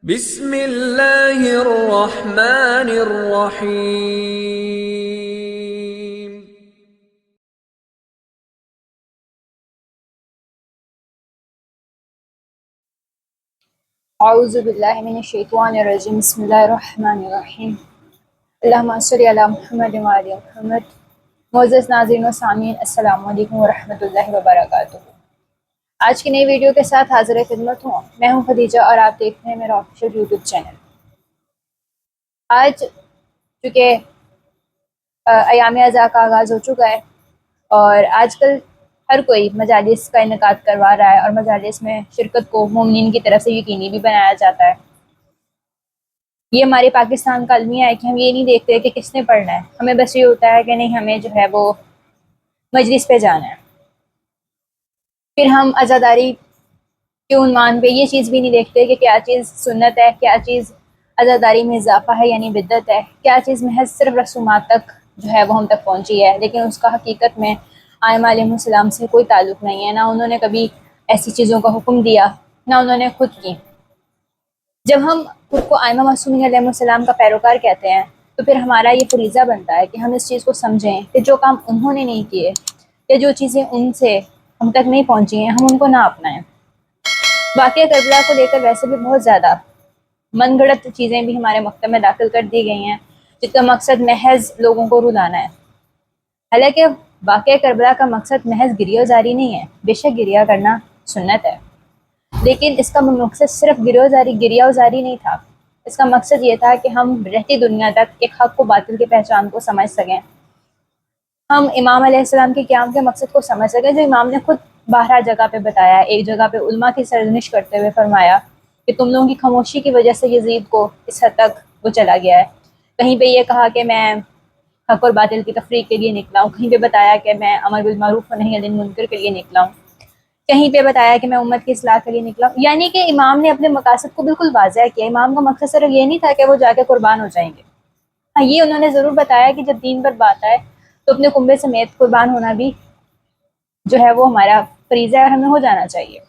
بسم اللہ الرحمن الرحیم۔ اعوذ باللہ من الشیطان الرجیم، بسم اللہ الرحمن الرحیم۔ اللہم صلی علی محمد وعلی محمد۔ معزز ناظرین و سامعین، السلام علیکم ورحمۃ اللہ وبرکاتہ۔ آج کی نئی ویڈیو کے ساتھ حاضر خدمت ہوں۔ میں ہوں خدیجہ اور آپ دیکھ رہے ہیں میرا آفیشیل یوٹیوب چینل۔ آج چونکہ ایام ازاں کا آغاز ہو چکا ہے اور آج کل ہر کوئی مجالس کا انعقاد کروا رہا ہے اور مجالس میں شرکت کو مومنین کی طرف سے یقینی بھی بنایا جاتا ہے۔ یہ ہمارے پاکستان کا المیہ ہے کہ ہم یہ نہیں دیکھتے کہ کس نے پڑھنا ہے، ہمیں بس یہ ہوتا ہے کہ نہیں، ہمیں جو ہے وہ مجلس پہ جانا ہے۔ پھر ہم عزاداری کے عنوان پہ یہ چیز بھی نہیں دیکھتے کہ کیا چیز سنت ہے، کیا چیز عزاداری میں اضافہ ہے یعنی بدعت ہے، کیا چیز محض صرف رسومات تک جو ہے وہ ہم تک پہنچی ہے، لیکن اس کا حقیقت میں ائمہ علیہم السلام سے کوئی تعلق نہیں ہے، نہ انہوں نے کبھی ایسی چیزوں کا حکم دیا، نہ انہوں نے خود کی۔ جب ہم خود کو ائمہ معصومین علیہم السلام کا پیروکار کہتے ہیں تو پھر ہمارا یہ فریضہ بنتا ہے کہ ہم اس چیز کو سمجھیں کہ جو کام انہوں نے نہیں کیے یا جو چیزیں ان سے ہم تک نہیں پہنچی ہیں ہم ان کو نہ اپنائیں۔ واقعہ کربلا کو لے کر ویسے بھی بہت زیادہ من گھڑت چیزیں بھی ہمارے مکتب میں داخل کر دی گئی ہیں جس کا مقصد محض لوگوں کو رلانا ہے۔ حالانکہ واقعہ کربلا کا مقصد محض گریہ زاری نہیں ہے، بے شک گریہ کرنا سنت ہے، لیکن اس کا مقصد صرف گریہ زاری نہیں تھا۔ اس کا مقصد یہ تھا کہ ہم رہتی دنیا تک ایک حق و باطل کی پہچان کو سمجھ سکیں، ہم امام علیہ السلام کے قیام کے مقصد کو سمجھ سکیں جو امام نے خود 12 جگہ پہ بتایا ہے۔ ایک جگہ پہ علماء کی سرزنش کرتے ہوئے فرمایا کہ تم لوگوں کی خاموشی کی وجہ سے یزید کو اس حد تک وہ چلا گیا ہے۔ کہیں پہ یہ کہا کہ میں حق اور باطل کی تفریق کے لیے نکلا ہوں، کہیں پہ بتایا کہ میں امر بالمعروف و نہی عن المنکر کے لیے نکلا ہوں، کہیں پہ بتایا کہ میں امت کی اصلاح کے لیے نکلا ہوں۔ یعنی کہ امام نے اپنے مقاصد کو بالکل واضح کیا۔ امام کا مقصد صرف یہ نہیں تھا کہ وہ جا کے قربان ہو جائیں گے، ہاں یہ انہوں نے ضرور بتایا کہ جب دین پر بات آئے تو اپنے کنبے سمیت قربان ہونا بھی جو ہے وہ ہمارا فریضہ ہے اور ہمیں ہو جانا چاہیے۔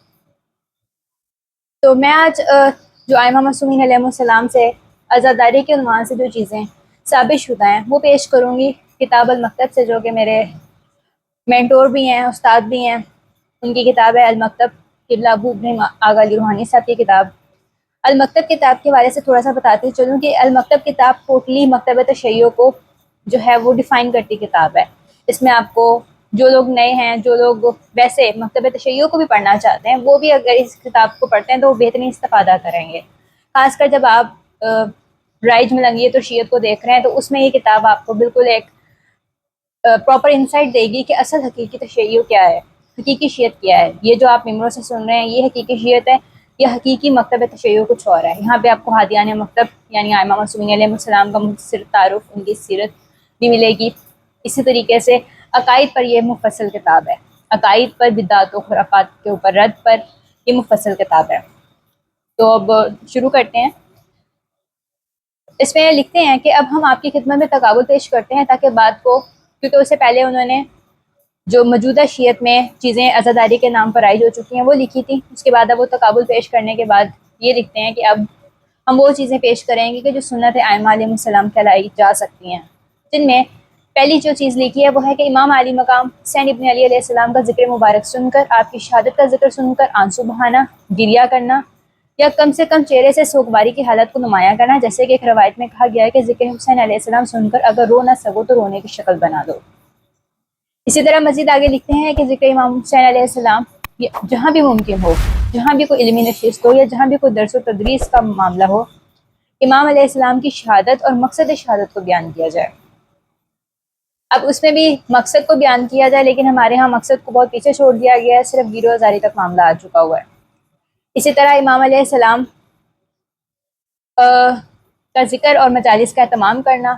تو میں آج جو ائمہ معصومین علیہم السلام سے عزاداری کے عنوان سے جو چیزیں ثابت شدہ ہیں وہ پیش کروں گی کتاب المکتب سے، جو کہ میرے مینٹور بھی ہیں، استاد بھی ہیں۔ ان کی کتاب ہے المکتب، قبلہ ابو ابراہیم آغا علی روحانی صاحب کی کتاب۔ المکتب کتاب کے بارے سے تھوڑا سا بتاتے چلوں کہ المکتب کتاب ٹوٹلی مکتب تشیع کو جو ہے وہ ڈیفائن کرتی کتاب ہے۔ اس میں آپ کو جو لوگ نئے ہیں، جو لوگ ویسے مکتب تشیع کو بھی پڑھنا چاہتے ہیں، وہ بھی اگر اس کتاب کو پڑھتے ہیں تو وہ بہترین استفادہ کریں گے۔ خاص کر جب آپ رائج ملنگیت اور شیعت کو دیکھ رہے ہیں تو اس میں یہ کتاب آپ کو بالکل ایک پراپر انسائٹ دے گی کہ اصل حقیقی تشیع کیا ہے، حقیقی شیعت کیا ہے۔ یہ جو آپ ممبروں سے سن رہے ہیں یہ حقیقی شیعت ہے، یہ حقیقی مکتب تشیع کچھ اور ہے۔ یہاں پہ آپ کو ہادیان مکتب یعنی ائمہ معصومین علیہ السلام کا مختصر تعارف، ان کی سیرت بھی ملے گی۔ اسی طریقے سے عقائد پر یہ مفصل کتاب ہے، عقائد پر، بدعت و خرافات کے اوپر رد پر یہ مفصل کتاب ہے۔ تو اب شروع کرتے ہیں۔ اس میں لکھتے ہیں کہ اب ہم آپ کی خدمت میں تقابل پیش کرتے ہیں تاکہ بات کو، کیونکہ اس سے پہلے انہوں نے جو موجودہ شیعت میں چیزیں عزاداری کے نام پر رائج ہو چکی ہیں وہ لکھی تھی، اس کے بعد اب وہ تقابل پیش کرنے کے بعد یہ لکھتے ہیں کہ اب ہم وہ چیزیں پیش کریں گے کہ جو سنت ائمہ علیہم السلام کہلائی جا سکتی ہیں، جن میں پہلی جو چیز لکھی ہے وہ ہے کہ امام علی مقام حسین ابن علی علیہ السلام کا ذکر مبارک سن کر، آپ کی شہادت کا ذکر سن کر آنسو بہانا، گریہ کرنا، یا کم سے کم چہرے سے سوگواری کی حالت کو نمایاں کرنا، جیسے کہ ایک روایت میں کہا گیا ہے کہ ذکر حسین علیہ السلام سن کر اگر رو نہ سکو تو رونے کی شکل بنا دو۔ اسی طرح مزید آگے لکھتے ہیں کہ ذکر امام حسین علیہ السلام جہاں بھی ممکن ہو، جہاں بھی کوئی علمی نشست ہو یا جہاں بھی کوئی درس و تدریس کا معاملہ ہو، امام علیہ السلام کی شہادت اور مقصد شہادت کو بیان کیا جائے۔ اب اس میں بھی مقصد کو بیان کیا جائے، لیکن ہمارے ہاں مقصد کو بہت پیچھے چھوڑ دیا گیا ہے، صرف گیرو ازاری تک معاملہ آ چکا ہوا ہے۔ اسی طرح امام علیہ السلام کا ذکر اور مجالس کا اہتمام کرنا،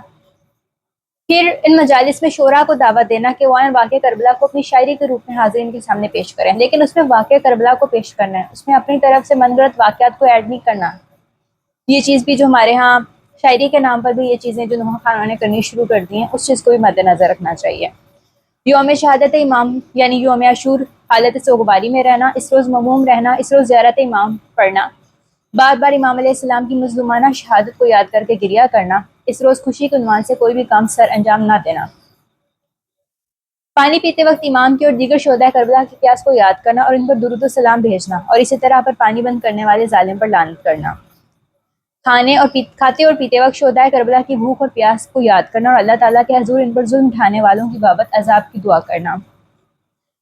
پھر ان مجالس میں شعراء کو دعوت دینا کہ وہ واقعہ کربلا کو اپنی شاعری کے روپ میں حاضرین کے سامنے پیش کریں، لیکن اس میں واقعہ کربلا کو پیش کرنا ہے، اس میں اپنی طرف سے من گھڑت واقعات کو ایڈ نہیں کرنا۔ یہ چیز بھی جو ہمارے ہاں شاعری کے نام پر بھی یہ چیزیں جو نوحہ خانوں نے کرنی شروع کر دی ہیں، اس چیز کو بھی مد نظر رکھنا چاہیے۔ یوم شہادت امام یعنی یوم عاشور حالت سوگواری میں رہنا، اس روز مموم رہنا، اس روز زیارت امام پڑھنا، بار بار امام علیہ السلام کی مظلومانہ شہادت کو یاد کر کے گریہ کرنا، اس روز خوشی کے عنوان سے کوئی بھی کام سر انجام نہ دینا، پانی پیتے وقت امام کی اور دیگر شہداء کربلا کی پیاس کو یاد کرنا اور ان پر درود و سلام بھیجنا، اور اسی طرح پر پانی بند کرنے والے ظالم پر لعنت کرنا، کھاتے اور پیتے وقت شہداء کربلا کی بھوک اور پیاس کو یاد کرنا اور اللہ تعالیٰ کے حضور ان پر ظلم ڈھانے والوں کی بابت عذاب کی دعا کرنا۔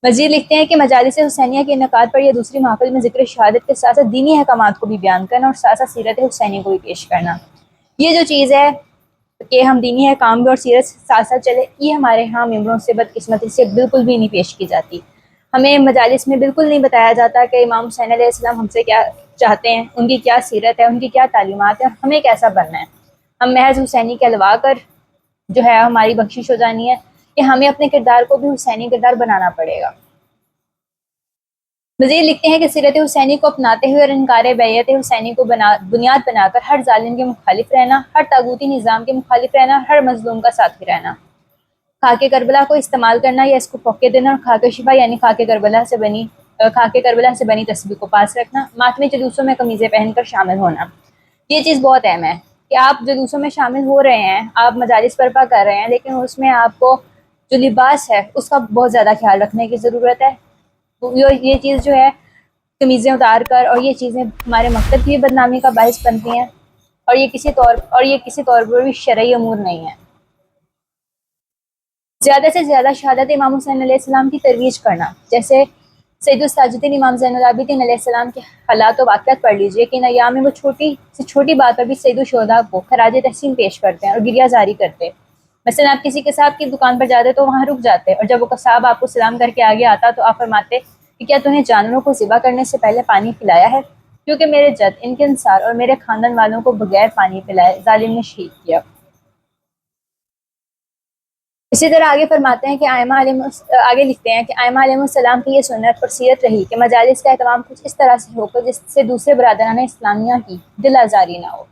مزید لکھتے ہیں کہ مجالس حسینیہ کے انعقاد پر یا دوسری محفل میں ذکر شہادت کے ساتھ ساتھ دینی احکامات کو بھی بیان کرنا اور ساتھ ساتھ سیرت حسینی کو بھی پیش کرنا۔ یہ جو چیز ہے کہ ہم دینی احکام بھی اور سیرت ساتھ ساتھ چلے، یہ ہمارے ہاں ممبروں سے بدقسمتی سے بالکل بھی نہیں پیش کی جاتی۔ ہمیں مجالس میں بالکل نہیں بتایا جاتا کہ امام حسین علیہ السلام ہم سے کیا چاہتے ہیں، ان کی کیا سیرت ہے، ان کی کیا تعلیمات ہے، ہمیں کیسا بننا ہے۔ ہم محض حسینی کہلوا کر جو ہے ہماری بخشش ہو جانی ہے کہ ہمیں اپنے کردار کو بھی حسینی کردار بنانا پڑے گا۔ مزید لکھتے ہیں کہ سیرت حسینی کو اپناتے ہوئے اور انکار بیعت حسینی کو بنیاد بنا کر ہر ظالم کے مخالف رہنا، ہر طاغوتی نظام کے مخالف رہنا، ہر مظلوم کا ساتھی رہنا، خاک کربلا کو استعمال کرنا یا اس کو پھونکے دینا، اور خاک شفا یعنی خاک کربلا سے بنی تسبیح کو پاس رکھنا، ماتمی جلوسوں میں قمیضیں پہن کر شامل ہونا۔ یہ چیز بہت اہم ہے کہ آپ جلوسوں میں شامل ہو رہے ہیں، آپ مجالس برپا کر رہے ہیں، لیکن اس میں آپ کو جو لباس ہے اس کا بہت زیادہ خیال رکھنے کی ضرورت ہے۔ یہ چیز جو ہے قمیضیں اتار کر، اور یہ چیزیں ہمارے مکتب کی بدنامی کا باعث بنتی ہیں، اور یہ کسی طور پر بھی شرعی امور نہیں ہے۔ زیادہ سے زیادہ شہادت امام حسین علیہ السلام کی ترویج کرنا، جیسے سید الساجدین امام زین العابدین علیہ السلام کے حالات و واقعات پڑھ لیجئے کہ ان ایام میں وہ چھوٹی سے چھوٹی بات پر بھی سید الشہداء کو خراج تحسین پیش کرتے ہیں اور گریہ زاری کرتے۔ مثلا آپ کسی قصاب کی دکان پر جاتے تو وہاں رک جاتے، اور جب وہ قصاب آپ کو سلام کر کے آگے آتا تو آپ فرماتے کہ کیا تمہیں جانوروں کو ذبح کرنے سے پہلے پانی پلایا ہے؟ کیونکہ میرے جد ان کے انصار اور میرے خاندان والوں کو بغیر پانی پلائے ظالم نے شہید کیا۔ اسی طرح آگے فرماتے ہیں کہ آگے لکھتے ہیں کہ ائمہ علیہ السلام کی یہ سنت اور سیرت رہی کہ مجالس کا اہتمام کچھ اس طرح سے ہو جس سے دوسرے برادران اسلامیہ کی دل آزاری نہ ہو۔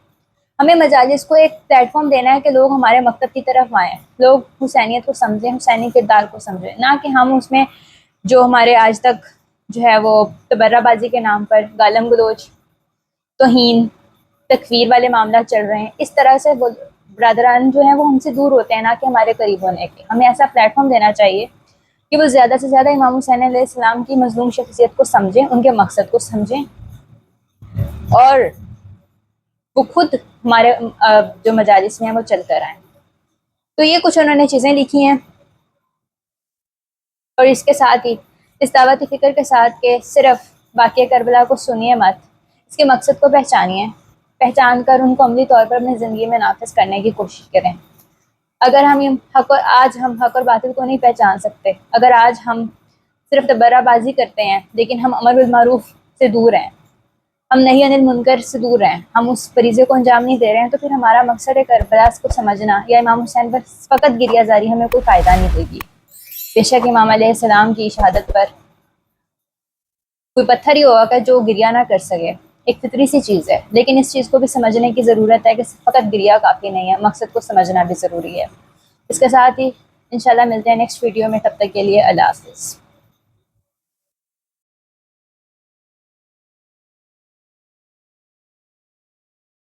ہمیں مجالس کو ایک پلیٹ فارم دینا ہے کہ لوگ ہمارے مکتب کی طرف آئیں، لوگ حسینیت کو سمجھیں، حسینی کردار کو سمجھیں، نہ کہ ہم اس میں جو ہمارے آج تک جو ہے وہ تبرہ بازی کے نام پر گالم گلوچ، توہین، تکفیر والے معاملات چل رہے ہیں، اس طرح سے برادران جو ہیں وہ ہم سے دور ہوتے ہیں، نہ کہ ہمارے قریب ہونے کے۔ ہمیں ایسا پلیٹ فارم دینا چاہیے کہ وہ زیادہ سے زیادہ امام حسین علیہ السلام کی مظلوم شخصیت کو سمجھیں، ان کے مقصد کو سمجھیں، اور وہ خود ہمارے جو مجالس میں ہیں وہ چل کر آئیں۔ تو یہ کچھ انہوں نے چیزیں لکھی ہیں، اور اس کے ساتھ ہی اس دعوت فکر کے ساتھ کہ صرف واقعہ کربلا کو سنیے مت، اس کے مقصد کو پہچان کر ان کو عملی طور پر اپنی زندگی میں نافذ کرنے کی کوشش کریں۔ اگر آج ہم حق اور باطل کو نہیں پہچان سکتے، اگر آج ہم صرف تبرہ بازی کرتے ہیں لیکن ہم امر بالمعروف سے دور ہیں، ہم نہی عن المنکر سے دور ہیں، ہم اس فریضے کو انجام نہیں دے رہے ہیں، تو پھر ہمارا مقصد کربلا کو سمجھنا یا امام حسین پر فقط گریہ زاری ہمیں کوئی فائدہ نہیں دے گی۔ بے شک امام علیہ السلام کی شہادت پر کوئی پتھر ہی ہوگا جو گریہ نہ کر سکے، ایک فطری سی چیز ہے، لیکن اس چیز کو بھی سمجھنے کی ضرورت ہے کہ فقط گریہ کافی نہیں ہے، مقصد کو سمجھنا بھی ضروری ہے۔ اس کے ساتھ ہی انشاءاللہ ملتے ہیں نیکسٹ ویڈیو میں، تب تک کے لیے اللہ حافظ۔